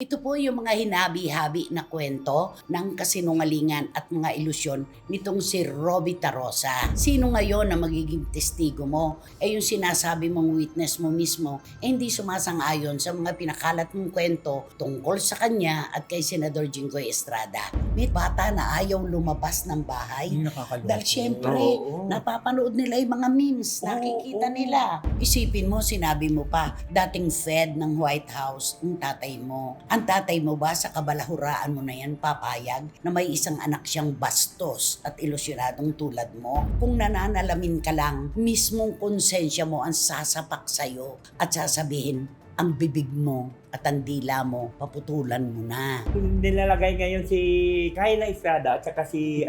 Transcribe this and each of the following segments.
Ito po yung mga hinabi-habi na kwento ng kasinungalingan at mga ilusyon nitong si Robby Tarosa. Sino ngayon na magiging testigo mo? Yung sinasabi mong witness mo mismo hindi sumasang-ayon sa mga pinakalat mong kwento tungkol sa kanya at kay Senador Jinggoy Estrada. May bata na ayaw lumabas ng bahay. Nakakalungkot. Dahil syempre, napapanood nila yung mga memes, nakikita nila. Isipin mo, sinabi mo pa, dating Fed ng White House, ang tatay mo. Ang tatay mo ba sa kabalahuraan mo na yan papayag na may isang anak siyang bastos at ilusyonadong tulad mo? Kung nananalamin ka lang, mismong konsensya mo ang sasapak sa'yo at sasabihin, ang bibig mo at ang dila mo, paputulan mo na. Nilalagay ngayon si Kyla Estrada at saka si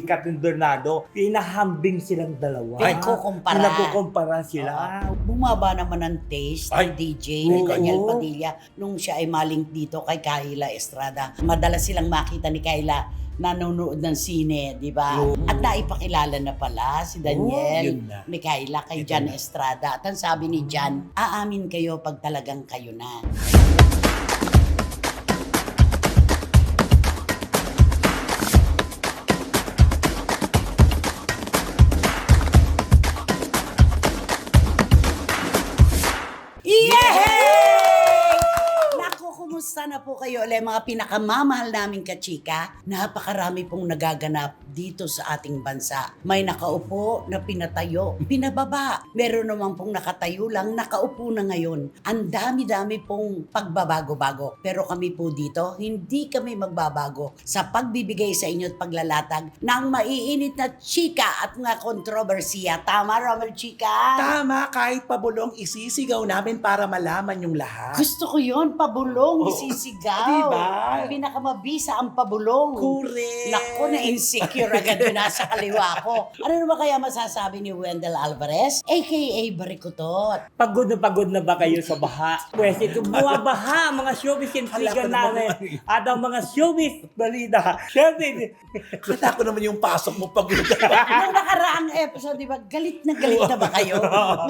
Catherine Bernardo, pinahambing silang dalawa. Pinagkukumpara sila. Bumaba naman ang taste ng DJ ni Oo. Daniel Padilla nung siya ay malink dito kay Kyla Estrada. Madalas silang makita ni Kyla nanonood ng sine, di ba? At naipakilala na pala si Daniel Yun na. ni Kyla kay Jan Estrada. At ang sabi ni Jan, aamin kayo pag talagang kayo na. Yay! Naku, kumusta na po kayo ulit mga pinakamamahal naming kachika? Napakarami pong nagaganap dito sa ating bansa. May nakaupo na pinatayo, pinababa. Meron naman pong nakatayo lang, nakaupo na ngayon. Ang dami-dami pong pagbabago-bago. Pero kami po dito, hindi kami magbabago sa pagbibigay sa inyo at paglalatag ng maiinit na chika at mga kontrobersiya. Tama, Romel Chika? Tama, kahit pabulong isisigaw namin para malaman yung lahat. Gusto ko yun, pabulong, isisigaw. Diba? Pinakamabisa ang pabulong. Correct. Naku, na-insecure agad yun nasa kaliwa ko. Ano naman kaya masasabi ni Wendell Alvarez, a.k.a. Barikutot? Pagod na ba kayo sa baha? Pwes, ito bumabaha ang mga showbiz intriga Hala ko naman namin. At ang mga showbiz balita. Siyempre, Kata ko naman yung pasok mo pag Nung nakaraang episode, di ba, galit na ba kayo?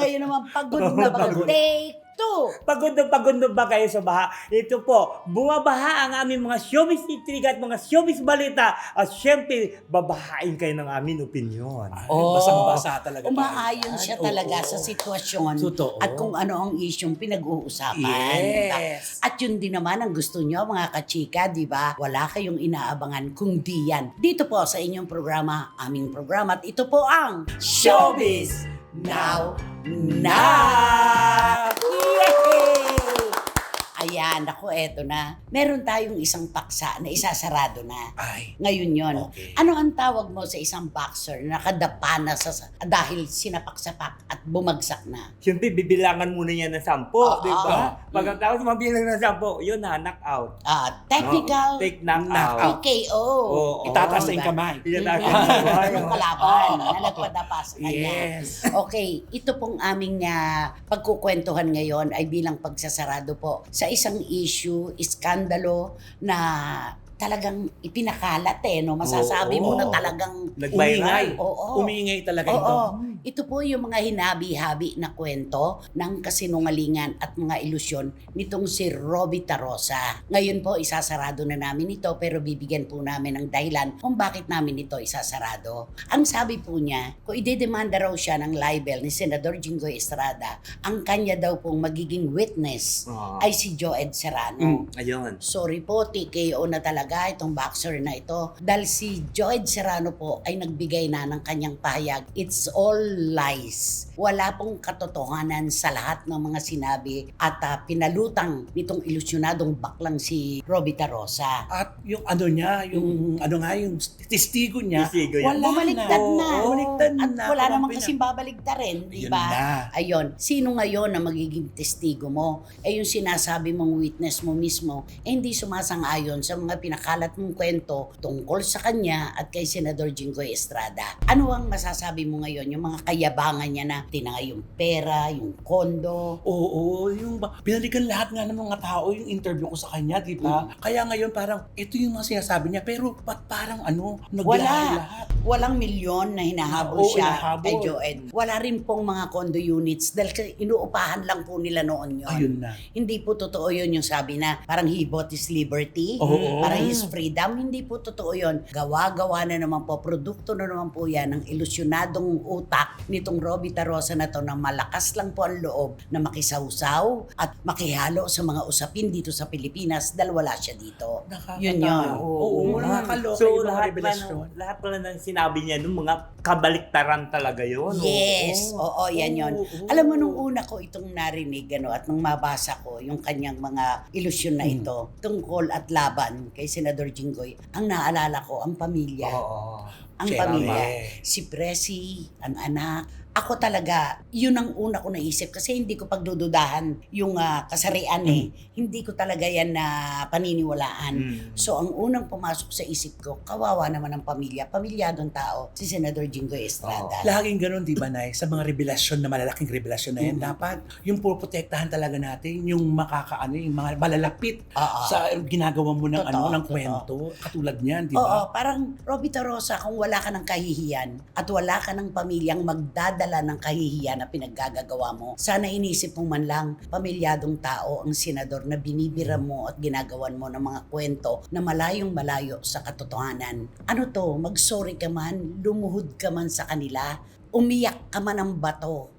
Ngayon naman, pagod na ba kayo? Take two! pagod na ba kayo sa baha? Ito po, bumabaha ang aming mga showbiz intriga at mga showbiz balita. At siyempre, babahain kayo ng aming opinion. Basang-basa talaga. Umaayon tayo. siya Oo. talaga sa sitwasyon Totoo. at kung ano ang isyong pinag-uusapan. Yes. At yun din naman ang gusto nyo mga kachika, di ba? Wala kayong inaabangan kung di yan. Dito po sa inyong programa, aming programa, at ito po ang Showbiz Now Yay! Ayan, ako eto na. Meron tayong isang paksa na isasarado na. Ay. Ngayon yon. Okay. Ano ang tawag mo sa isang boxer na nakadapa na dahil sinapak-sapak at bumagsak na? Siyempre, bibilangan muna niya ng 10, di ba? Pagkatapos mabilang ng 10, yun na, knock out. Technical Take knock out. TKO. Oo. Itataas na yung diba? kamay. Yung kalaban na nagpadapa sa kanya. Yes. Okay, ito pong aming pagkukwentuhan ngayon ay bilang pagsasarado po sa isang issue, iskandalo na talagang ipinakalat no? Masasabi mo Oo. na talagang Nag-viral. Oo. Umingay talaga ito. Oo. Ito po yung mga hinabi-habi na kwento ng kasinungalingan at mga ilusyon nitong si Robby Tarosa. Ngayon po, isasarado na namin ito pero bibigyan po namin ng dahilan kung bakit namin ito isasarado. Ang sabi po niya, kung idedemanda raw siya ng libel ni Senador Jinggoy Estrada, ang kanya daw pong magiging witness ay si Joed Serrano. Ayun. Sorry po, TKO na talaga itong boxer na ito. Dahil si Joed Serrano po ay nagbigay na ng kanyang pahayag. It's all lies. Wala pong katotohanan sa lahat ng mga sinabi at pinalutang nitong ilusyonadong baklang si Robby Tarosa. At yung ano niya, yung yung testigo niya, Testigo yan. wala Bumaliktad na. Bumaliktad At na. wala namang kasing babaligtarin, di Yun ba? na. Ayun. Sino ngayon na magiging testigo mo? Yung sinasabi mong witness mo mismo, hindi sumasang-ayon sa mga pinakalat mong kwento tungkol sa kanya at kay Senador Jinggoy Estrada. Ano ang masasabi mo ngayon, yung mga mga kayabangan niya na tinangay yung pera, yung kondo. Oo, binalikan lahat nga ng mga tao yung interview ko sa kanya, di ba? Kaya ngayon parang, ito yung mga sinasabi niya, pero ba't parang naglahat lahat? Walang milyon na hinahabol Oo, siya hinahabol. kay Joed. Wala rin pong mga condo units dahil inuupahan lang po nila noon yun. Ayun na. Hindi po totoo yun yung sabi na parang he bought his liberty, Oo. parang his freedom. Hindi po totoo yun. Gawa-gawa na naman po, produkto na naman po yan ng ilusyonadong utak nitong Robbie Tarosa na to na malakas lang po ang loob na makisawsaw at makihalo sa mga usapin dito sa Pilipinas dahil wala siya dito. Yun yun. Oo, nakakaloka So, yung mga lahat revelasyon. lahat pala ng sinabi niya nung mga kabaliktaran talaga yun. Yes, oo, yan yun. Oo. Alam mo, nung una ko itong narinig, at nung mabasa ko yung kanyang mga ilusyon na ito, tungkol at laban kay Senador Jinggoy, ang naalala ko, ang pamilya. Oo. Ang Siyempre. pamilya. Si Presi, ang anak. Ako talaga, yun ang una ko naisip kasi hindi ko pagdududahan yung kasarian eh. Hindi ko talaga yan na paniniwalaan. So ang unang pumasok sa isip ko, kawawa naman ang pamilya, pamilyadong tao, si Senador Jinggoy Estrada. Laging ganun, di ba, Nay? Sa mga revelasyon na malalaking revelasyon na yan, dapat yung puprotektahan talaga natin, yung yung mga malalapit Oo. sa ginagawa mo ng Totoo, ng totoo. kwento. Katulad niyan, di Oo, ba? parang Robbie Tarosa, kung wala ka ng kahihiyan at wala ka ng pamilyang magdadala ng kahihiyan na pinaggagawa mo, sana inisip mo man lang, pamilyadong tao ang senador na binibira mo at ginagawan mo ng mga kwento na malayong malayo sa katotohanan. Ano to, mag-sorry ka man, lumuhod ka man sa kanila, umiyak ka man ng bato,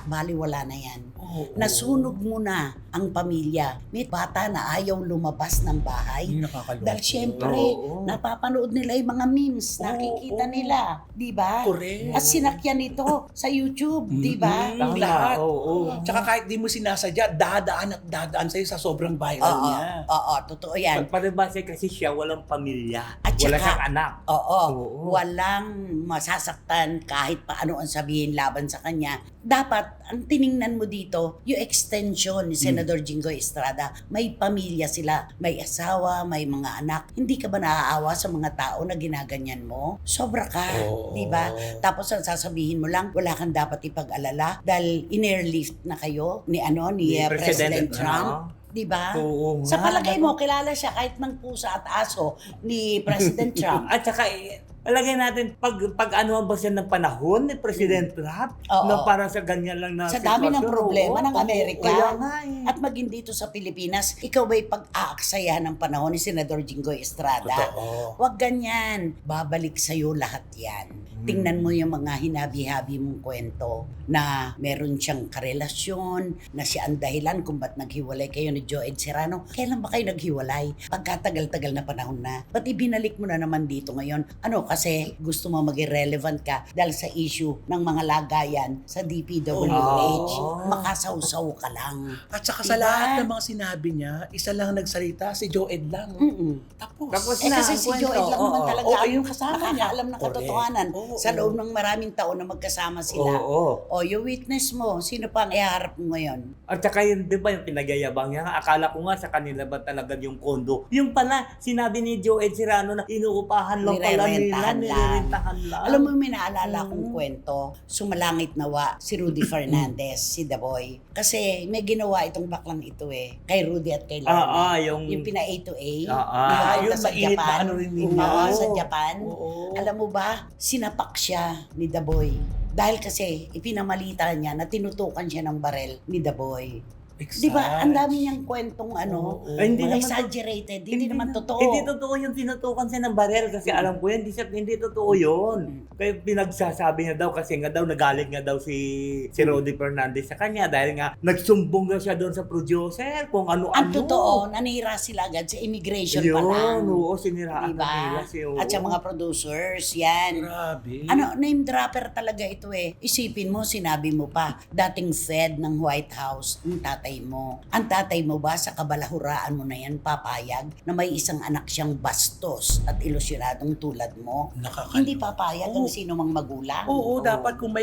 baliwala na yan. Oo. Nasunog mo na ang pamilya. May bata na ayaw lumabas ng bahay. Yung nakakaloko. Dahil syempre, Oo. napapanood nila yung mga memes, nakikita oo. nila, di ba? Correct. At sinakyan ito sa YouTube, di ba? Mm, Tama, lahat. oo. Tsaka kahit di mo sinasadya, dadaan sa'yo sa sobrang viral Oo, niya. oo, totoo yan. Pagpalibase kasi siya, walang pamilya. At Wala saka- siyang anak. Oo, Oo. walang masasaktan kahit paano ang sabihin laban sa kanya. Dapat, ang tiningnan mo dito, yung extension ni Senador Jinggoy Estrada, may pamilya sila, may asawa, may mga anak. Hindi ka ba naaawa sa mga tao na ginaganyan mo? Sobra ka, Oo. di ba? Tapos ang sasabihin mo lang, wala kang dapat ipag-alala dahil in-airlift na kayo ni President Trump. Di ba? Oo Sa nga, palagay no? mo, kilala siya kahit ng pusa at aso ni President Trump. At saka, palagay natin, pag ano ba siya ng panahon ni President Trump, Oo. na para sa ganyan lang na Sa dami ng sitwasyon, problema oo. ng Amerika. Kaya nga eh. At maging dito sa Pilipinas, ikaw ba'y pag-aaksayahan ng panahon ni Senador Jinggoy Estrada? Totoo. Huwag ganyan. Babalik sa'yo lahat yan. Tingnan mo yung mga hinabi-habi mong kwento na meron siyang karelasyon, na siya ang dahilan kung ba't naghiwalay kayo ni Joed Serrano. Kailan ba kayo naghiwalay? Pagkatagal-tagal na panahon na. Ba't ibinalik mo na naman dito ngayon? Ano, kasi gusto mo maging relevant ka dahil sa issue ng mga lagayan sa DPWH. Oo. Makasawsaw ka lang. At saka sa Diba? lahat ng mga sinabi niya, isa lang nagsalita, si Joed lang. Tapos Tapos Kasi si kwento, Joed lang naman oo. talaga Oo, ang yung kasama niya. nakakaalam ng Correct. katotohanan Oo, sa oo. loob ng maraming taon na magkasama sila. Oo. O, yung witness mo, sino pa ang iharap mo ngayon? At saka yun, di ba yung pinagayabang niya? Akala ko nga sa kanila ba talaga yung kondo. Yung pala, sinabi ni Joed Serrano na inuupahan lang pala nila, Nirerentahan lang. nirerentahan lang. Alam mo, may naalala kong kwento, sumalangit nawa si Rudy Fernandez, si The Boy. Kasi may ginawa itong baklang ito kay Rudy at kay Lorna. yung Pina A to A. yung Yung sa mainit na Japan. ano rin ninyo. Oo, sa Japan. Oo. Alam mo ba, sinapak siya ni The Boy. Dahil kasi ipinamalita niya na tinutukan siya ng barel ni The Boy. Exact. Di ba? Ang dami niyang kwentong ano, Oo. Ay, hindi naman exaggerated. Hindi naman totoo. Hindi totoo yung tinutukan siya ng barel kasi alam ko yan, hindi totoo yun. Kaya pinagsasabi niya daw kasi nga daw nagalit nga daw si Rudy Fernandez sa kanya dahil nga nagsumbong na siya doon sa producer kung ano-ano. Ang totoo, nanira sila agad sa immigration pa lang. Yun, oo, siniraan Diba? na nila siya. At sa mga producers, yan. Grabe. Ano, name dropper talaga ito Isipin mo, sinabi mo pa, dating Fed ng White House, ang tatay tatay mo. Ang tatay mo ba sa kabalahuraan mo na yan papayag na may isang anak siyang bastos at ilusyonadong tulad mo? Hindi papayag ang sino mang magulang. Oo, dapat kung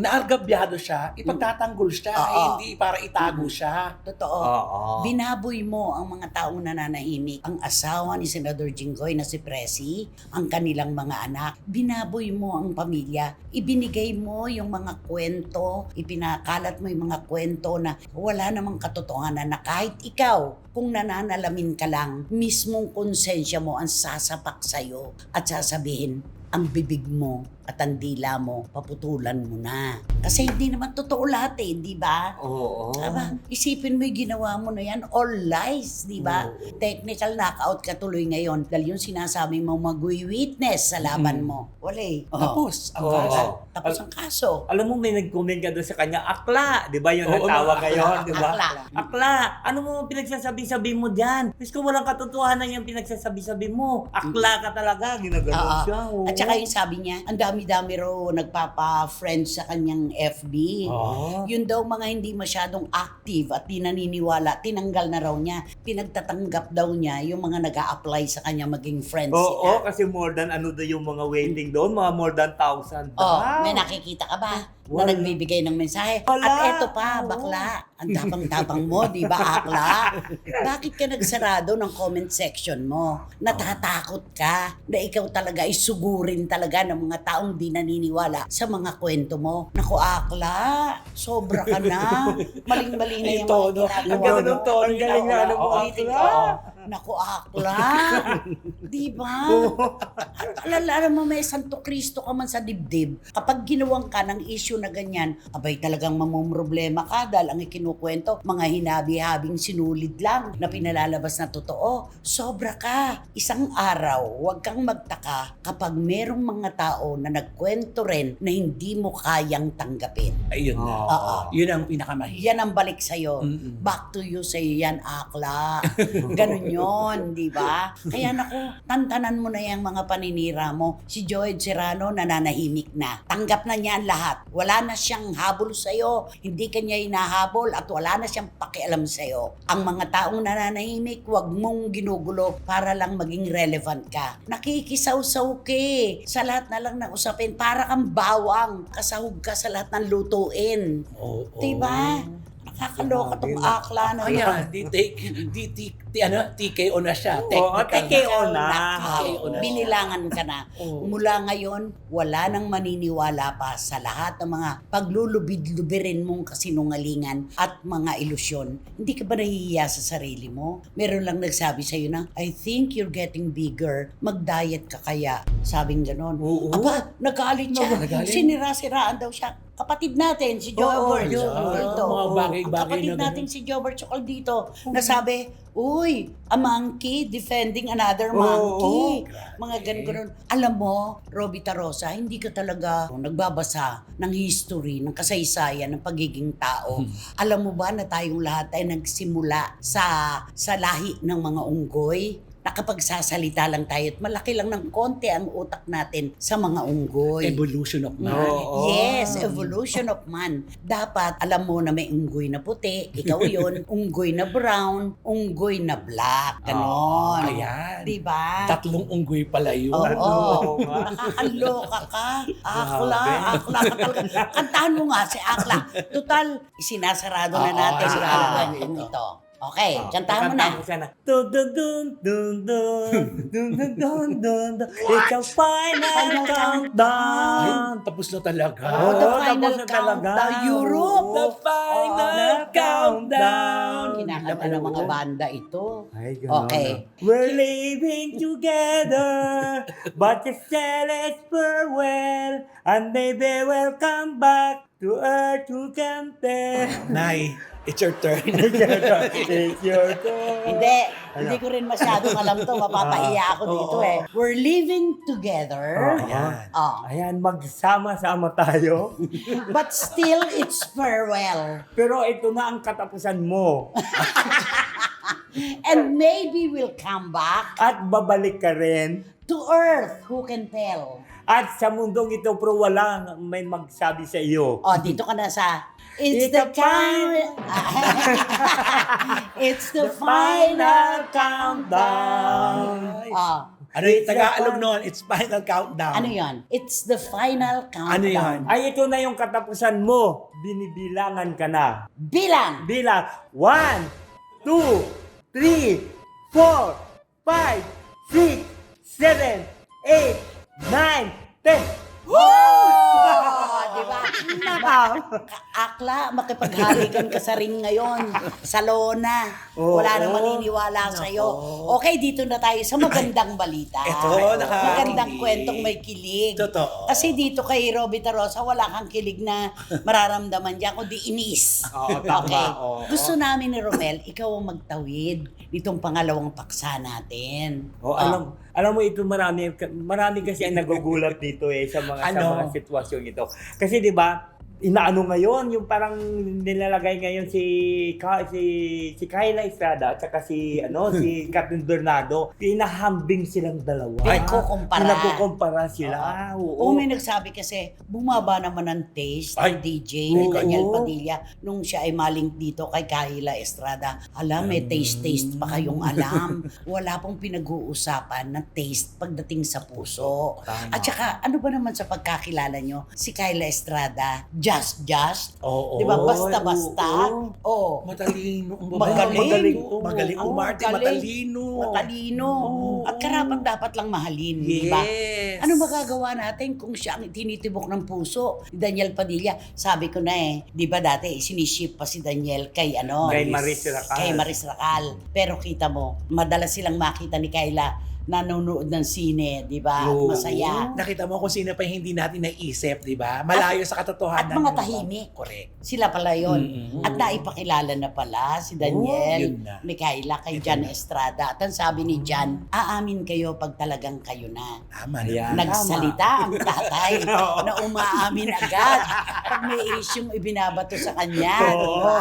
naargabyado siya, ipagtatanggol siya, Oo. hindi para itago siya. Totoo. Oo. Binaboy mo ang mga taong nananahimik. Ang asawa ni Senador Jinggoy na si Presi, ang kanilang mga anak. Binaboy mo ang pamilya. Ibinigay mo yung mga kwento, ipinakalat mo yung mga kwento na wala namang katotohanan na kahit ikaw, kung nananalamin ka lang, mismong konsensya mo ang sasapak sa'yo at sasabihin, ang bibig mo at ang dila mo, paputulan mo na. Kasi hindi naman totoo lahat di ba? Oo. Aba, isipin mo yung ginawa mo na yan, all lies, di ba? Oo. Technical knockout ka tuloy ngayon dahil yung sinasabi mo mag-witness sa laban mo. Wala Tapos, ang Oo. kaso. Tapos ang kaso. Alam mo, may nag-comment ka doon sa kanya, akla, di ba yun ang Oo, tawag akla. ngayon, di ba? Akla. Akla, ano mo pinagsasabi-sabi mo dyan? Mas kung walang katotohanan yung pinagsasabi-sabi mo, akla ka talaga, ginaganon Oo. siya. Oo. At saka yung sabi niya, ang dami-dami raw nagpapa-friend sa kanyang FB. Oo. Yun daw mga hindi masyadong active at di naniniwala, tinanggal na raw niya. Pinagtatanggap daw niya yung mga nag apply sa kanya maging friends Oo, sila. kasi more than ano daw yung mga waiting doon, mga more than 1,000 daw. Oh, may nakikita ka ba? Wala. Na nagbibigay ng mensahe. Wala. At eto pa, Oo. bakla. Ang tapang-tapang mo, di ba, akla? Bakit ka nagsarado ng comment section mo? Natatakot ka na ikaw talaga ay sugurin talaga ng mga taong di naniniwala sa mga kwento mo. Naku, akla, sobra ka na. Maling-mali na yung Tono. mga Ang ginagawa ganda ng mo. tono, ang galing na ano mo, Ulitin akla. ko. Naku, akla. Di ba? Alala mo, may Santo Cristo ka man sa dibdib. Kapag ginawang ka ng issue na ganyan, abay talagang mamumroblema ka dahil ang ikinukwento, mga hinabi-habing sinulid lang na pinalalabas na totoo. Sobra ka. Isang araw, huwag kang magtaka kapag merong mga tao na nagkwento rin na hindi mo kayang tanggapin. Ayun na. Oo. Yun ang pinakamahirap. Yan ang balik sa'yo. Mm-mm. Back to you sa'yo yan, akla. Ganun yon, di ba? Kaya naku, tantanan mo na yung mga paninira mo. Si Joed Serrano nananahimik na. Tanggap na niya ang lahat. Wala na siyang habol sa'yo. Hindi kanya hinahabol at wala na siyang pakialam sa'yo. Ang mga taong nananahimik, huwag mong ginugulo para lang maging relevant ka. Nakikisaw-saw ka sa lahat na lang ng usapin. Para kang bawang. Kasahog ka sa lahat ng lutuin. Oo. Diba? Nakakaloka tong akla na yan. Ayan, TKO na siya. Oo, TKO na. TKO na. Binilangan ka na. Oo. Mula ngayon, wala nang maniniwala pa sa lahat ng mga paglulubid-lubirin mong kasinungalingan at mga ilusyon. Hindi ka ba nahihiya sa sarili mo? Meron lang nagsabi sa'yo na, I think you're getting bigger. Mag-diet ka kaya. Sabing ganon. Oo. Aba, nagalit siya. Nagalit? Sinira-siraan daw siya. Kapatid natin, si Jobert. Mga bagay-bagay Kapatid na natin si Jobert Chokal dito. Nasabi, uy, a monkey defending another monkey. Mga ganun. Alam mo, Robby Tarosa, hindi ka talaga nagbabasa ng history, ng kasaysayan, ng pagiging tao. Alam mo ba na tayong lahat ay nagsimula sa lahi ng mga unggoy? Nakapagsasalita lang tayo at malaki lang ng konti ang utak natin sa mga unggoy. Evolution of man. Oo. Yes, evolution of man. Dapat alam mo na may unggoy na puti, ikaw yun, unggoy na brown, unggoy na black, ganon. Ayan. Diba? Tatlong unggoy pala yun. Oo. Oo nga. Nakakaloka ka. Akla ka talaga. Kantahan mo nga si Akla. Total, sinasarado na natin Oo, ang sarado. kwentong ito. Okay, kantahan mo na. Kantahan mo siya na. Dun dun dun dun dun dun dun dun dun dun. It's a final Ay, countdown. tapos na talaga. Oh, the Oo, final tapos na talaga. countdown. Europe. The final countdown. Kinakanta ng mga banda ito. Ay, ganun. Okay. We're living together, but you said it's farewell, and maybe we'll come back to earth to compare. Nay, it's your turn. It's your turn. Hindi ko rin masyadong alam to. Mapapahiya ako dito eh. We're living together. Ayan. Oh. Ayan, magsama-sama tayo. But still, it's farewell. Pero ito na ang katapusan mo. And maybe we'll come back At babalik ka rin. to earth. Who can tell? At sa mundong ito, pero walang may magsabi sa iyo. Oh, dito ka na sa It's the time. It's the final countdown. Ah, Ano yung Tagalog noon? It's final countdown. ano yon? It's the final countdown. Ano yan? Ay, ito na yung katapusan mo. Binibilangan ka na. Bilang! Bilang 1, 2, 3, 4, 5, 6, 7, 8, 9, 10. Oh! Di ba? Akla, makipaghalikan ka sa ring ngayon. Sa lona. Oo. Wala nang maniniwala sa'yo. Okay, dito na tayo sa magandang balita. Ito, Magandang nakakakilig. kwentong may kilig. Totoo. Kasi dito kay Robby Tarosa, wala kang kilig na mararamdaman dyan, kundi inis. Oo, tama. Okay. Oo. Gusto namin ni Romel, ikaw ang magtawid nitong pangalawang paksa natin. Oh, alam mo ito marami kasi ang nagugulat dito sa sa Ano? mga sitwasyon ito. Kasi 'di ba, inaano ngayon yung parang nilalagay ngayon si Kyla Estrada at saka si Catherine Bernardo, pinahambing silang dalawa. Pinagkukumpara sila. Oo, may nagsabi kasi, bumaba naman ang taste Ay, ng DJ ni oo. Daniel Padilla nung siya ay malink dito kay Kyla Estrada. Alam, may taste pa kayong alam. Wala pong pinag-uusapan na taste pagdating sa puso. Tama. At saka, ano ba naman sa pagkakilala nyo? Si Kyla Estrada, just. Oo. Di ba? Basta-basta. oo. Oo. Matalino. Magaling. Magaling Oo, umarte. magaling. Matalino. Matalino. Oo. At karapat dapat lang mahalin, di ba? Yes. Ano magagawa natin kung siya ang tinitibok ng puso ni Daniel Padilla? Sabi ko na di ba dati siniship pa si Daniel kay Kay Maris Racal. Kay Maris Racal. Pero kita mo, madalas silang makita ni Kyla nanonood ng sine, di ba? At Oo. masaya. Nakita mo kung sino pa yung hindi natin naisip, di ba? Malayo sa katotohanan. At mga di ba? tahimik. Correct. Sila pala yon. Mm-mm. At naipakilala na pala si Daniel, yun na. ni Kyla, kay Jan Estrada. At ang sabi ni Jan, aamin kayo pag talagang kayo na. Tama Ayan. na. Nagsalita ang tatay na umaamin agad pag may isyong ibinabato sa kanya. Oo. Diba?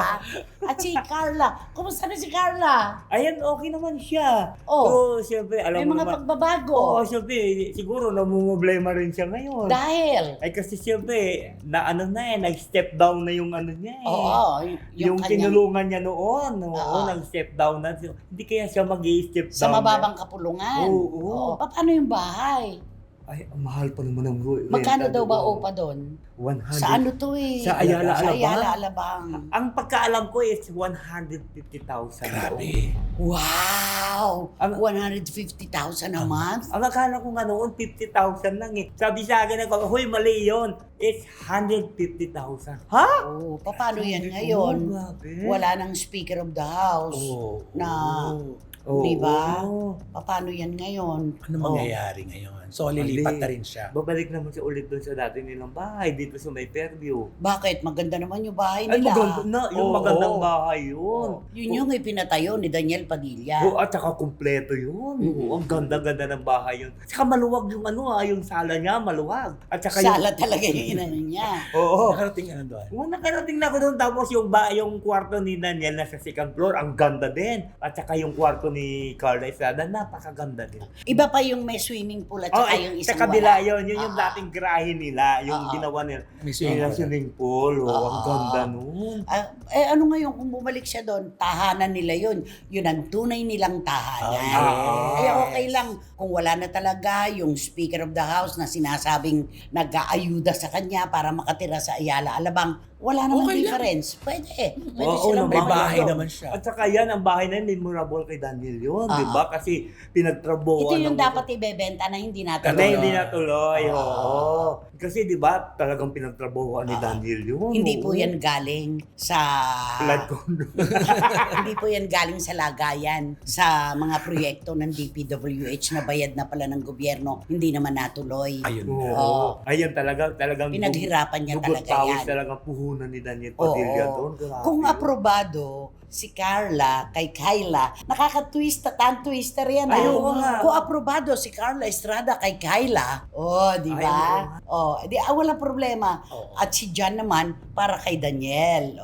At si Carla, kumusta na si Carla? Ayan, okay naman siya. Oh. So, siyempre, alam May mo mga naman. pagbabago. Oo, siyempre, siguro namumblema rin siya ngayon. Dahil, Ay kasi siyempre, nag-step down na yung ano niya eh. oo, Yung kanyang- tinulungan niya noon, Oo. nag-step down na. So, hindi kaya siya mag-i-step down. sa mababang kapulungan. Oo. Paano yung bahay? Ay, ang mahal pa naman ng renta Magkano daw ba doon. upa doon? 100. Sa ano to eh? Sa Ayala, Sa Alabang. Ayala, Alabang. Ang pagkaalam ko is 150,000. Grabe. Wow! Ang- 150,000 a month? Ang akala ko nga noon, 50,000 lang eh. Sabi sa akin, huy, mali yun. It's 150,000. Ha? Oh, paano yan Oh, ngayon? grabe. Wala nang Speaker of the House Oo. na, Oo. di ba? Paano yan ngayon? Ano mangyayari ngayon? So, lilipat na rin siya. Babalik naman siya ulit doon sa dati nilang bahay, dito sa may Fairview. Bakit? Maganda naman yung bahay Ay, nila. maganda na. Yung Oo. magandang bahay yun. Yun yung ipinatayo ni Daniel Padilla. Oo, at saka kumpleto yun. Oo, ang ganda-ganda ng bahay yun. Saka maluwag yung yung sala niya, maluwag. At saka Sala talaga yung inano niya. Oo. Nakarating ano doon? Oo, nakarating na ako doon. Tapos yung kwarto ni Daniel nasa second floor, ang ganda din. At saka yung kwarto ni Carla Estrada, napakaganda din. Iba pa yung may swimming pool at Oh, saka yung isang sa kabila wala. yun. Yun yung Ah. dating grahe nila. Yung Ah. ginawa nila. May swimming Yung pool. swimming pool. Oh, ang Ah. ganda nun. Ano ngayon kung bumalik siya doon, tahanan nila yun. Yun ang tunay nilang tahanan. Ah, Kaya okay lang kung wala na talaga yung Speaker of the House na sinasabing nag-aayuda sa kanya para makatira sa Ayala Alabang. Wala namang Okay lang. difference. Pwede. Pwede Oo, silang May naman. bahay Ano? naman siya. At saka yan, ang bahay na yun, memorable kay Daniel yun. Ah. Di ba? Kasi pinagtrabuhan. Ito yung ng- dapat ibebenta na hindi natin. Na hindi natuloy. Ah. Oo. Kasi di ba, talagang pinagtrabuhan ni Daniel yun. Hindi po Oo. yan galing sa... Blood condo. Hindi po yan galing sa lagayan sa mga proyekto ng DPWH na bayad na pala ng gobyerno. Hindi naman natuloy. Ayun Oo. na. Oo. Ayun talagang Pinaghirapan niya dugot talaga pawis yan. talagang puhunan ni Daniel Oo. Padilla doon. Grabe Kung yun. aprobado, si Carla kay Kyla. Nakaka-twist at twister yan. Ay, oo nga. Kung aprobado si Carla Estrada kay Kyla, di Ay, ba? Walang problema. Oo. At si John naman para kay Daniel.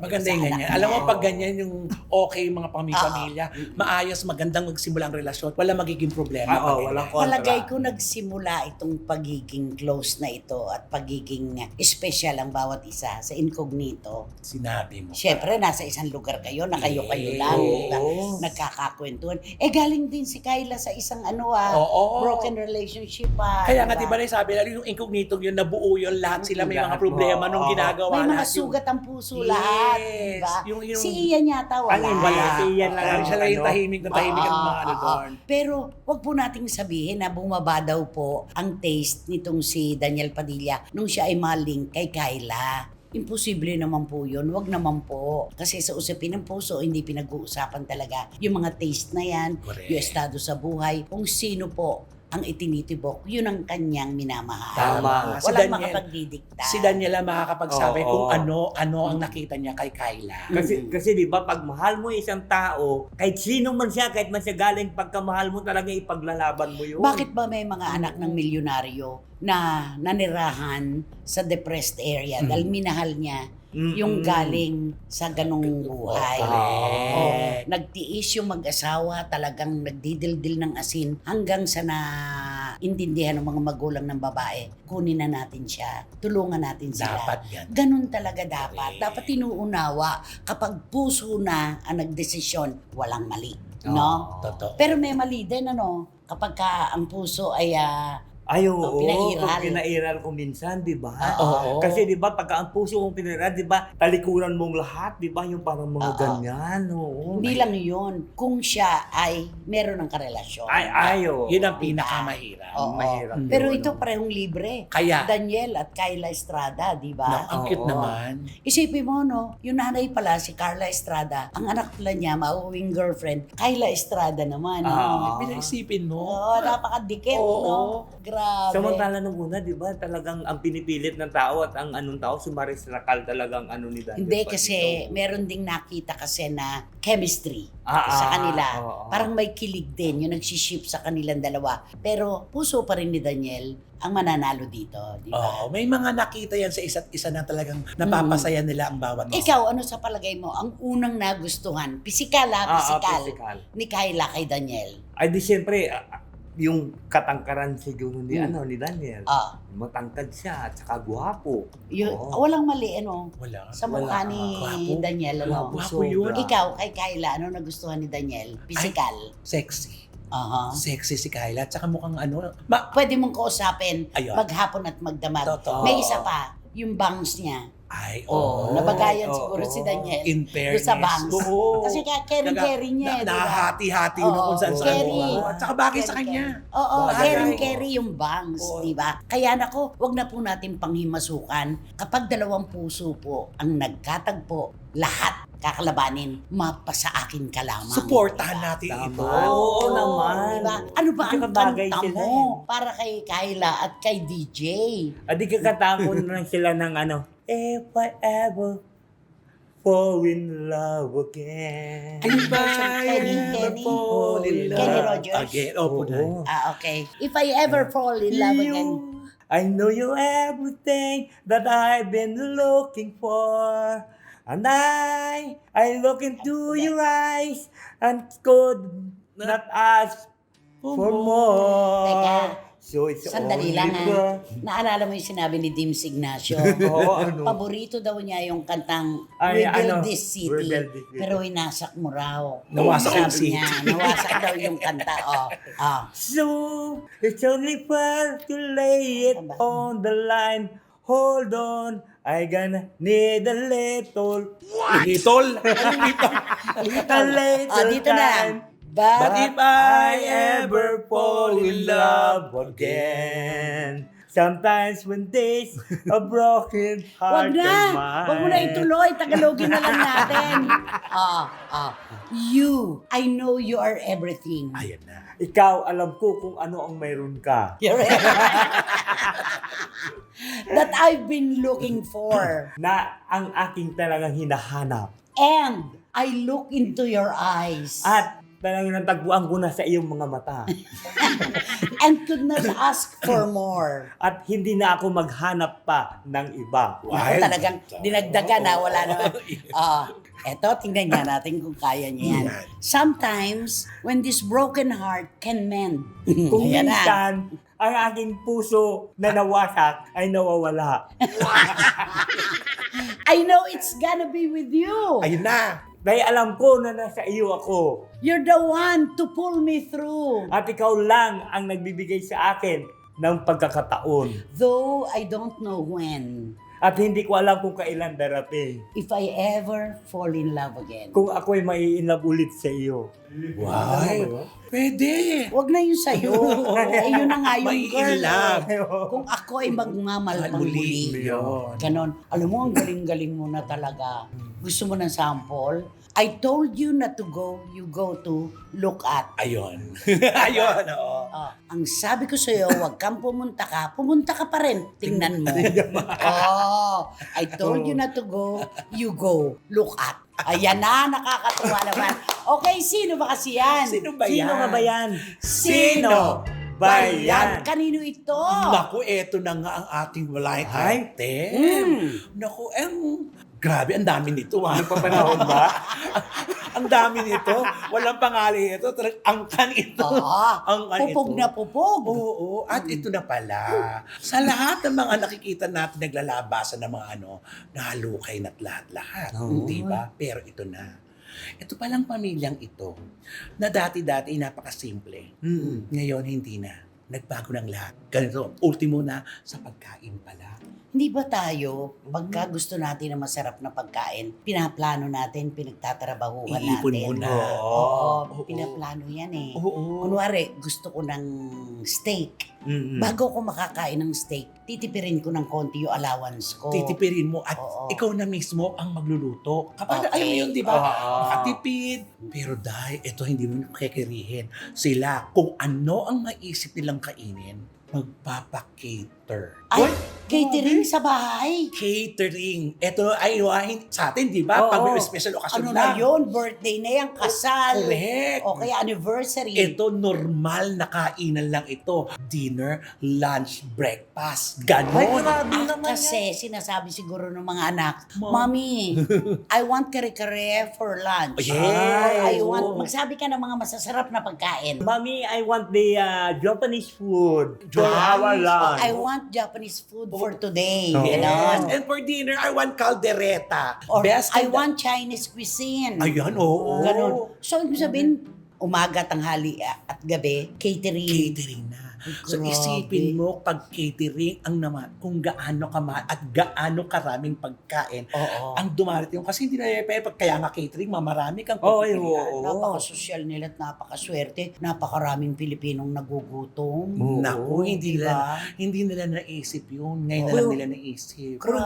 Maganda sa yung anak ganyan. niya. Alam mo, pag ganyan yung okay mga pamilya, maayos, magandang magsimula ang relasyon, wala magiging problema. Oo, pag ganyan. walang kontra. Palagay ko nagsimula itong pagiging close na ito at pagiging special ang bawat isa sa incognito. Sinabi mo. Siyempre, nasa isang lugar kayo na kayo-kayo Eh, lang. oo. Diba? Nagkakakwentuhan. Galing din si Kyla sa isang Oo. broken relationship. Kaya nga, di ba sabi na yung incognito yun, nabuo yun, lahat sila may mga Lahat. problema nung Oo. ginagawa. May mga lahat yung- sugat ang puso Yes. lahat. Diba? Yung- Si Ian yata wala. Ang Wala. Si Ian lang ang Siya lang yung ano. tahimik na tahimik ang mga ano doon. Pero wag po nating sabihin na bumaba daw po ang taste nitong si Daniel Padilla nung siya ay maling kay Kyla. Imposible naman po yun. Wag naman po. Kasi sa usapin ng puso, hindi pinag-uusapan talaga yung mga taste na yan, Correct. yung estado sa buhay, kung sino po ang itinitibok, yun ang kanyang minamahal. Tama. Si Walang Daniel- makapagdidikta. Si Daniela makakapagsabi Oo. kung ano ang nakita niya kay Kyla. Kasi di ba pag mahal mo isang tao, kahit sino man siya, kahit man siya galing pagkamahal mo, talaga ipaglalaban mo yun. Bakit ba may mga anak ng milyonaryo na nanirahan sa depressed area dahil minahal niya yung galing sa ganong buhay? Correct. Nagtiis yung mag-asawa, talagang nagdidildil ng asin hanggang sa naintindihan ng mga magulang ng babae. Kunin na natin siya, tulungan natin sila. Dapat yan. Ganun talaga dapat. Correct. Dapat tinuunawa kapag puso na ang nagdesisyon, walang mali. No? Totoo. Pero may mali din, kapag ang puso ay Ay, oo. Pinairal. Pinairal ko minsan, di ba? Oo. Kasi di ba, pagka ang puso mong pinairal, di ba, talikuran mong lahat, di ba? Yung parang mga Oo. ganyan, oo. hindi lang yun. Kung siya ay meron ng karelasyon. Ay, oo. Yun ang pinakamahirap. Oo. mahirap yun, Pero ano. ito parehong libre. Kaya, Daniel at Kyla Estrada, di ba? ang cute Oo. naman. Isipin mo, yung nanay pala, si Carla Estrada, ang anak pala niya, mauwing girlfriend, Kyla Estrada naman. Ah. Pinaisipin mo. Oo, napakadikit, Oo. no? Grabe. Samantala nung una, di ba, talagang ang pinipilit ng tao at ang anong tao, si Maris Racal talagang ano ni Daniel. Hindi, Padilla. kasi meron ding nakita kasi na chemistry Ah, sa ah, kanila. oo. Parang may kilig din, yung nagsiship sa kanilang dalawa. Pero puso pa rin ni Daniel ang mananalo dito, di ba? Oo, may mga nakita yan sa isa't isa na talagang napapasaya nila ang bawat isa. Ikaw, ano sa palagay mo, ang unang nagustuhan, pisikal pisikal, physical. ni Kyla kay Daniel? Ay, di siyempre, yung katangkaran siguro ni, ni Daniel. Ah, Matangkad siya at saka gwapo. Oo. walang mali, Wala. sa mukha Wala. ni Gwapo. Daniel, Gwapo yun. Ikaw, kay Kyla, ano nagustuhan ni Daniel? Pisikal. Sexy. Aha. Sexy si Kyla. At saka mukhang Pwede mong kausapin Ayun. maghapon at magdamag. Totoo. May isa pa, yung bangs niya. Ay, Oh, oo. nabagayan Oo, siguro oo. si Daniel. In fairness. Doon sa bangs. Oo. Kasi carry niya, di ba? Nahahati-hati Oo, na kung saan saan. carry. At saka bagay sa kanya. Oo, Bagay. carry yung bangs, Oo. di ba? Kaya nako, wag na po natin panghimasukan. Kapag dalawang puso po ang nagkatagpo, lahat kakalabanin, mapasa akin ka lamang. Supportahan Diba? natin Tama. ito. Oo naman. Diba? Ano ba ang Magkakabagay kanta sila mo para kay Kyla at kay DJ? Adi kakatapon lang sila ng ano, If I ever fall in love again. Ano yung version? Kenny? fall in love Kenny Rogers? Again. Opo na. Oo. Okay. If I ever fall in love again. I know you're everything that I've been looking for. And I look into your eyes and could not ask for more. Teka. So it's Sandali only lang ha. for... Naalala mo yung sinabi ni Dims Ignacio. Oo, ano? Paborito daw niya yung kantang Ay, Rebuild ano, This City. Rebuild This City. Pero winasak mo raw. Nawasak yung Sabi city. niya, nawasak daw yung kanta. So it's only fair to lay it on the line. Hold on, I gonna need a little, Litol. Anong litol? a little Dito na. time. But, But If I ever fall in love again. Sometimes when there's a broken wag heart na. of mine. Wag mo na ituloy. Tagalogin na lang natin. You, I know you are everything. Ayan na. Ikaw, alam ko kung ano ang mayroon ka. You're that I've been looking for. Na ang aking talagang hinahanap. And I look into your eyes At talagang natagpuan ko na sa iyong mga mata. and could not ask for more. At hindi na ako maghanap pa ng iba. Ako talagang dinagdagan na wala naman. Eto, tingnan nga natin kung kaya niya yan. Sometimes, when this broken heart can mend. Kung Ayan na. minsan, ang aking puso na nawasak ay nawawala. I know it's gonna be with you. Ayun na. Dahil alam ko na nasa iyo ako. You're the one to pull me through. At ikaw lang ang nagbibigay sa akin ng pagkakataon. Though I don't know when. At hindi ko alam kung kailan darating. If I ever fall in love again. Kung ako'y mai-inlove ulit sa iyo. Why? Pwede. Huwag na yun sa'yo. Eh, yun na nga yung May girl. love. Kung ako ay magmamahal pang Muli. muli. Yun. Ganon. Alam mo, ang galing-galing mo na talaga. Gusto mo ng sample? I told you not to go, you go to look at. Ayun. Ayun, oo. Ang sabi ko sa'yo, huwag kang pumunta ka pa rin. Tingnan mo. I told you not to go, you go, look at. Ayan na, nakakatuwa naman. Okay, sino ba kasi yan? Sino ba Sino yan? nga ba yan? Sino ba yan? Kanino ito? Naku, eto na nga ang ating blind Ay. item. Naku, grabe, ang dami nito. Nagpapanahon ba? Ang dami nito. Walang pangalan ito. Talagang angkan ito. Angkan Pupog ito. na pupog. Oo, at ito na pala. Sa lahat ng mga nakikita natin naglalabasan ng mga nalukay na't lahat-lahat. Di ba? Pero ito na. Ito palang pamilyang ito na dati-dati napakasimple. Ngayon, hindi na. Nagbago ng lahat. Ganito, ultimo na sa pagkain pala. Hindi ba tayo, pagka gusto natin ng masarap na pagkain, pinaplano natin, pinagtatrabahuhan Iipon natin. muna. Oo, pinaplano yan eh. Oo. Kunwari, gusto ko ng steak. Bago ko makakain ng steak, titipirin ko ng konti yung allowance ko. Titipirin mo at Oo. ikaw na mismo ang magluluto. Kapag Okay. ayaw mo yun, di ba? Oo. Makatipid. Pero dahil ito hindi mo kikirihin. Sila, kung ano ang maisip nilang kainin, magpapakater. Ay, catering sa bahay. Catering. Ito ay sa atin, di ba? Oo. Pag may special occasion Ano lang. na yun? Birthday na yan, kasal. Correct. O kaya anniversary. Ito, normal na kainan lang ito. Dinner, lunch, breakfast. Ganon. Ay, grabe naman Kasi sinasabi siguro ng mga anak, Mom. Mommy, I want kare-kare for lunch. Yes. Or I want, oo. magsabi ka ng mga masasarap na pagkain. Mami, I want the Japanese food for Nice. our lunch. I want Japanese food for today. Oo. Yes. Ganon. And for dinner, I want caldereta. Or Best I in the- want Chinese cuisine. Ayan, oo. Ganon. So, ibig sabihin, umaga, tanghali, at gabi, catering. Catering na. So Grabe. isipin mo pag catering ang naman kung gaano at gaano karaming pagkain Oo. ang dumarating kasi hindi na pwede pag kaya nga catering mamarami kang Oo, pagpipilian. oo. Napaka-social nila at napakaswerte. Napakaraming Pilipinong nagugutom. Oo. Naku, hindi diba? nila naisip yun. Ngayon na Oo. lang nila naisip. Pero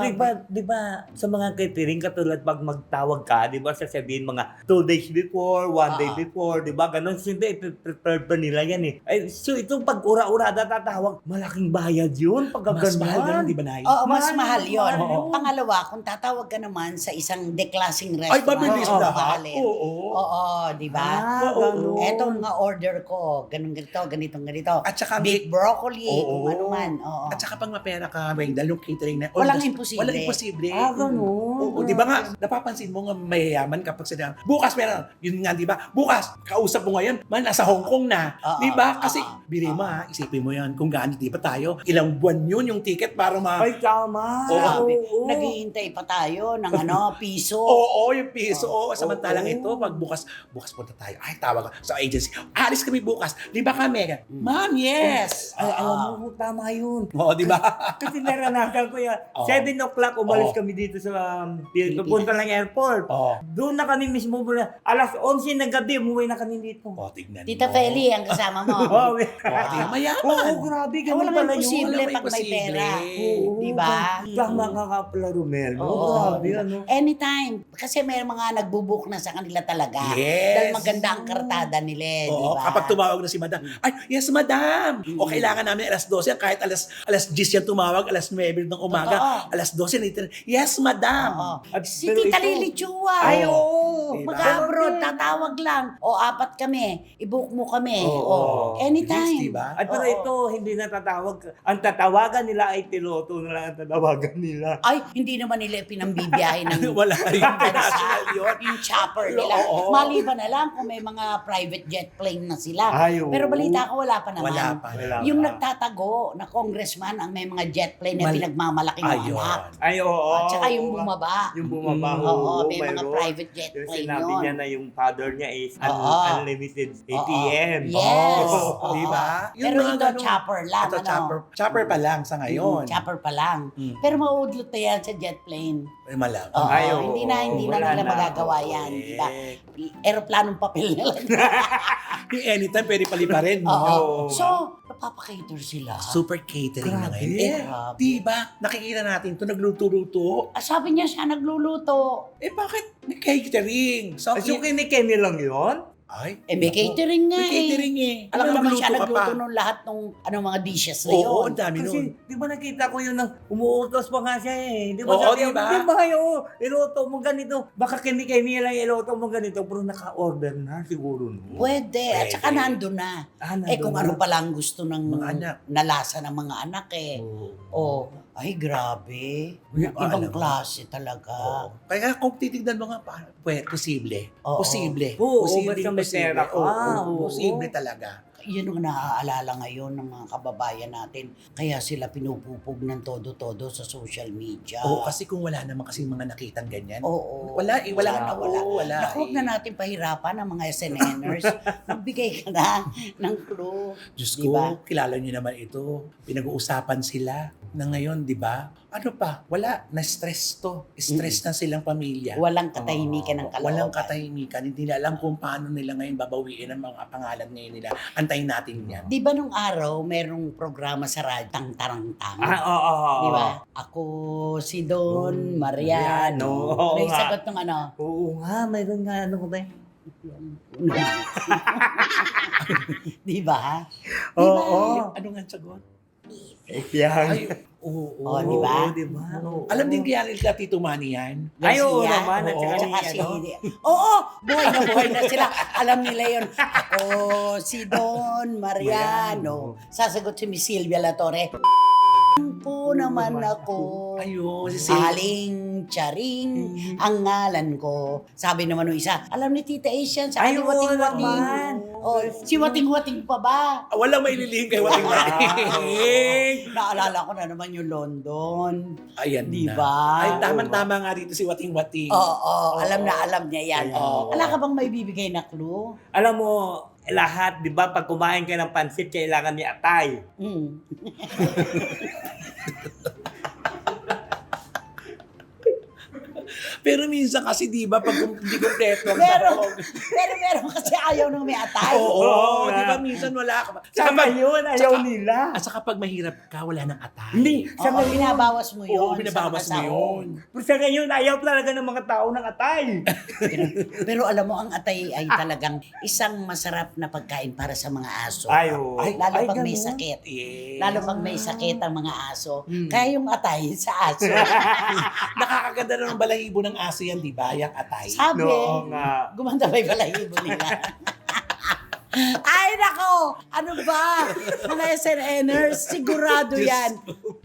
di ba, sa mga catering, katulad pag magtawag ka, di ba, sasabihin mga 2 days before, 1 day before, di ba, ganun. Hindi, prepare pa nila yan eh. Ay, so itong pag-ura-ura tatawag, malaking bayad yun pag Mas mahal ganun. ganun, di ba, Nay? Oo, mas mahal Mahal, yun. mahal yun. Pangalawa, kung tatawag ka naman sa isang deklasing Ay, restaurant, mabilis oo, lahat. mahalin. Oo. Oo, di ba? Ah, Oo. ganun. Eto nga order ko, ganito. At saka Beef broccoli, Oo. kung ano man. Oo. At saka pag mapera ka, Wendell, yung catering na Walang imposible. Walang imposible. Ah, ganun. Oo, di ba nga, napapansin mo nga mayayaman kapag sila, bukas meron, yun nga, di ba? Bukas, kausap mo ngayon, man, nasa Hong Kong na. Oo, Di ba? Kasi, oo, biri mo ha, isipin mo yan, kung gaano, di ba tayo, ilang buwan yun yung ticket para Ay, tama. Grabe. Oo. Naghihintay pa tayo ng piso. Oo, yung piso. Oo, samantalang Oo. ito, pag bukas punta tayo. Ay, tawag ka sa agency. Alis kami bukas. Di ba kami? Ma'am, yes. Ay, alam mo, tama yun. Oo, di ba? Kasi naranasan ko yan. Oo. 7 o'clock, umalis Oo. kami dito sa papunta ng airport. Oo. Doon na kami mismo muna. Alas 11 ng gabi, umuwi na kami dito. O, tignan Tita mo. Feli, ang kasama mo. Oh, O, tignan. mayaman. Oo, grabe, Eh, ganun walang pala yun. imposible Walang pag may imposible. pera. Oo, Di ba? Tama ka pala, Romel. Oo. Grabe, ano. Anytime. Kasi may mga nagbubook na sa kanila talaga. Yes. Dahil maganda ang kartada nila, di Oo, ba? kapag tumawag na si madam, ay, yes madam! O kailangan namin alas 12, kahit alas 10 yan tumawag, alas 9 ng umaga, Totoo. alas 12 na yes madam! Oo. At Si pero Tita ito- Lily Chua. Ay, oo. Diba? Mag-abroad, tatawag lang. O, 4 kami. I-book mo kami. Oo. O, anytime. Bilis, diba? At pero Oo. ito, hindi na tatawag. Ang tatawagan nila ay Tiloto na lang ang tatawagan nila. Ay, hindi naman nila pinambibiyahe ng Wala rin international yun. yung chopper nila. Oo. Maliban na lang kung may mga private jet plane na sila. Ay, oo. Pero balita ko, wala pa naman. Wala pa. Wala Yung pa. nagtatago na congressman ang may mga jet plane na pinagmamalaki ng Ayun. anak. Ay, oo. At saka yung bumaba. Yung bumaba. Oo, may mga mayroon. private jet Yung plane sinabi yun. niya na yung father niya is Oo. unlimited ATM. Yes. Oo, Oo. diba? Yung Pero mga ito, ganun. chopper lang. Ito, ano? chopper pa lang sa ngayon. Chopper pa lang. Mm. Pero mauudlot na yan sa jet plane. Ay, malabo. Oo, Ay, oo. hindi na Wala nila na. magagawa yan. Correct. Diba? Aeroplanong papel na lang. Yung anytime, pwede paliparin. Oo. Oo. So, napapakater sila. Super catering na Grabe. ngayon. Eh, Grabe. diba? Nakikita natin ito, nagluto-luto. Sabi niya siya nagluluto. Eh, bakit may catering? So, Ay, so kini-Kenny lang yun? ay, May naku. catering nga May catering eh. Alam mo naman siya magluto ka nagluto pa. nung lahat ng mga dishes na Oo, yun. ang dami Kasi, nun. di ba nakita ko yun ng umuutos pa nga siya eh. Di ba Oo, sabi, diba? di ba yun? Iluto mo ganito. Baka kini-Kenny lang iluto mo ganito. Pero naka-order na siguro no. Pwede. At Pwede. saka nandun na. Nandun Kung na. ano palang gusto ng Mga anak. nalasa ng mga anak eh. Oh, ay grabe. Ibang alam mo. klase talaga. Oo. Kaya kung titignan mo nga, posible. Oo. Posible. Oo, Posible, basta may pera ka. Oo. Posible talaga. Yun ang naaalala ngayon ng mga kababayan natin. Kaya sila pinupupog ng todo-todo sa social media. Oo, kasi kung wala naman kasi mga nakitang ganyan. Oo. Wala eh, wala na, wala. wala. Naku, huwag na natin pahirapan ang mga SNNers. Magbigay ka na ng clue. Diyos Diba? ko, kilala niyo naman ito. Pinag-uusapan sila na ngayon, di ba? Ano pa? Wala. Na-stress to. Stress na silang pamilya. Walang katahimikan ng kalooban. Walang katahimikan. Hindi nila alam kung paano nila ngayon babawiin ang mga pangalan ngayon nila. Antayin natin yan. Di ba nung araw, merong programa sa radyo, Tang Tarang Tang? Oo. Di ba? Ako si Don Mariano. Oo May nga. sagot ng ano? Oo nga, mayroon nga ano ko ba? Di ba? Oo. Ano nga ang sagot? Yan. Ay, oo. Oh, di ba? Oo, di ba? Oo. Alam din kaya nila Tito Manny yan? Ay, oo Garcia. naman. At saka Oo. ni, Tsaka si... ano, Oo! Buhay na sila. Alam nila yun. Ako si Don Mariano. Sasagot si Miss Silvia Latore. Po naman ako. Ayun, si Aling Charing ang ngalan ko. Sabi naman nung isa, alam ni Tita Asian sa Ay, oo Wating-Wating. naman. Oh, si Wating-Wating pa ba? Walang may lilihim kay Wating Wating. Naalala ko na naman yung London. Ayan Di na. ba? Ay, tama nga dito si Wating Wating. Oo, alam na alam niya yan. Oo. Wala ka bang may bibigay na clue? alam mo, lahat, di ba, pag kumain ka ng pansit, kailangan ni atay. Mm. Pero minsan kasi di ba pag hindi kompleto ang Meron, sahog. pero meron kasi ayaw nung may atay. Oo, Oo, di ba nga. minsan wala ka. Sa ngayon, ayaw saka- nila. At saka pag mahirap ka, wala nang atay. Hindi, sa Oo, ngayon. binabawas mo yun. Oo, binabawas sa mo kasahog. yun. Pero sa ngayon, ayaw talaga ng mga tao ng atay. Pero alam mo, ang atay ay talagang isang masarap na pagkain para sa mga aso. Ay, oo. Lalo Ay, pag may ganun? sakit. Yes. Lalo pag may sakit ang mga aso. Hmm. Kaya yung atay sa aso. Nakakaganda na ng balahibo ng aso yan, di ba? Yung atay. Sabi, Oo nga. gumanda ba yung balahibo nila? Ay, nako! Ano ba? Mga SNNers, sigurado yan.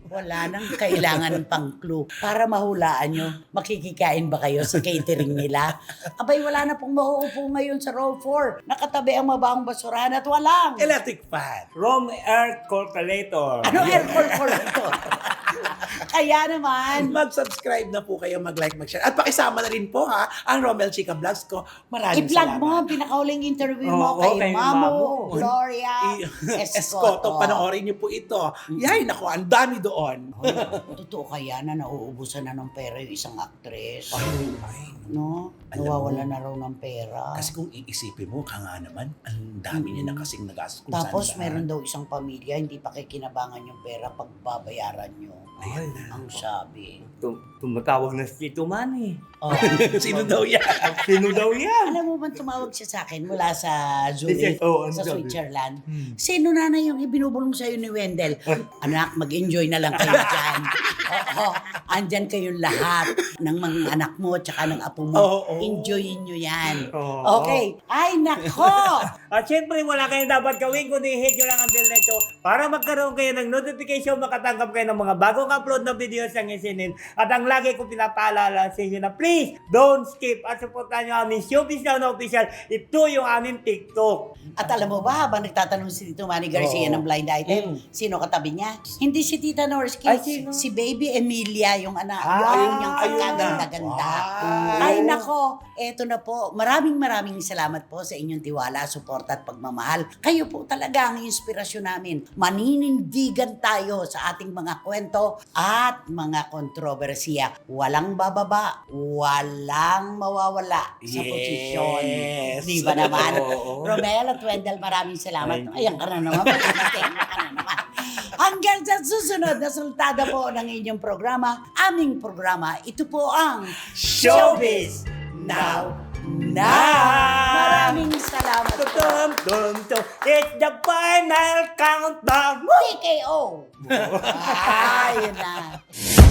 Wala nang kailangan pang clue para mahulaan nyo. Makikikain ba kayo sa catering nila? Abay, wala na pong mauupo ngayon sa row 4. Nakatabi ang mabaong basurahan at walang. Electric fan. Rome Air Calculator. Ano air call ito? Kaya naman, Mag-subscribe na po kayo, mag-like, mag-share. At pakisama na rin po ha, ang Romel Chica Vlogs ko. Maraming i-plug salamat. mo ang pinakauling interview mo Oo, kay kay Mamo Mamo. Gloria Escoto, panoorin niyo po ito. Yay, naku, ang dami doon. Totoo kaya na nauubusan na ng pera yung isang actress? Ay, No? Alam Nawawala mo, na raw ng pera. kasi kung iisipin mo, ka nga naman, ang dami niya na kasing nagastos. kung Tapos saan-saan. meron daw isang pamilya, hindi pa kikinabangan yung pera pag babayaran nyo. Ayan na. Ang sabi. Tumatawag na si Tito Manny. Oh. Sino daw yan? Sino daw yan? Alam mo ba tumawag siya sa akin mula sa Zurich, Oo, ang sa sabi. Switzerland? Hmm. Sino na yung ibinubulong sa'yo ni Wendell? Anak, mag-enjoy na lang kayo dyan. Oo, andyan kayong lahat ng mga anak mo tsaka ng apo mo. Oo. Enjoyin nyo yan. Oo. Okay. Ay, nako! At syempre, wala kayong dapat gawin kundi hit nyo lang ang bell na ito para magkaroon kayo ng notification, makatanggap kayo ng mga bagong upload na videos ng isinin. At ang lagi ko pinapaalala sa inyo na please, don't skip at supportan nyo aming Showbiz Now na official. Ito yung aming TikTok. At alam mo ba, habang nagtatanong si Tito Manny Garcia Oo. ng blind item, sino katabi niya? Hindi si Tita Norsky, Ay, sino? si Baby Emilia, yung anak, Ah, yung ayun niyang ayun na. pagkaganda-ganda. Wow. Ay nako, eto na po. Maraming salamat po sa inyong tiwala, suporta at pagmamahal. Kayo po talaga ang inspirasyon namin. Maninindigan tayo sa ating mga kwento at mga kontrobersiya. Walang bababa, walang mawawala sa Yes. posisyon. Di ba naman? Oo. Romel at Wendell, maraming salamat. Thank you. Ayan ka na naman. Pagkating ka na naman. Hanggang sa susunod na sultada po ng inyong programa, aming programa, ito po ang Showbiz Now! Maraming salamat po. Dum, dum, dum. It's the final countdown. TKO! Ayun na.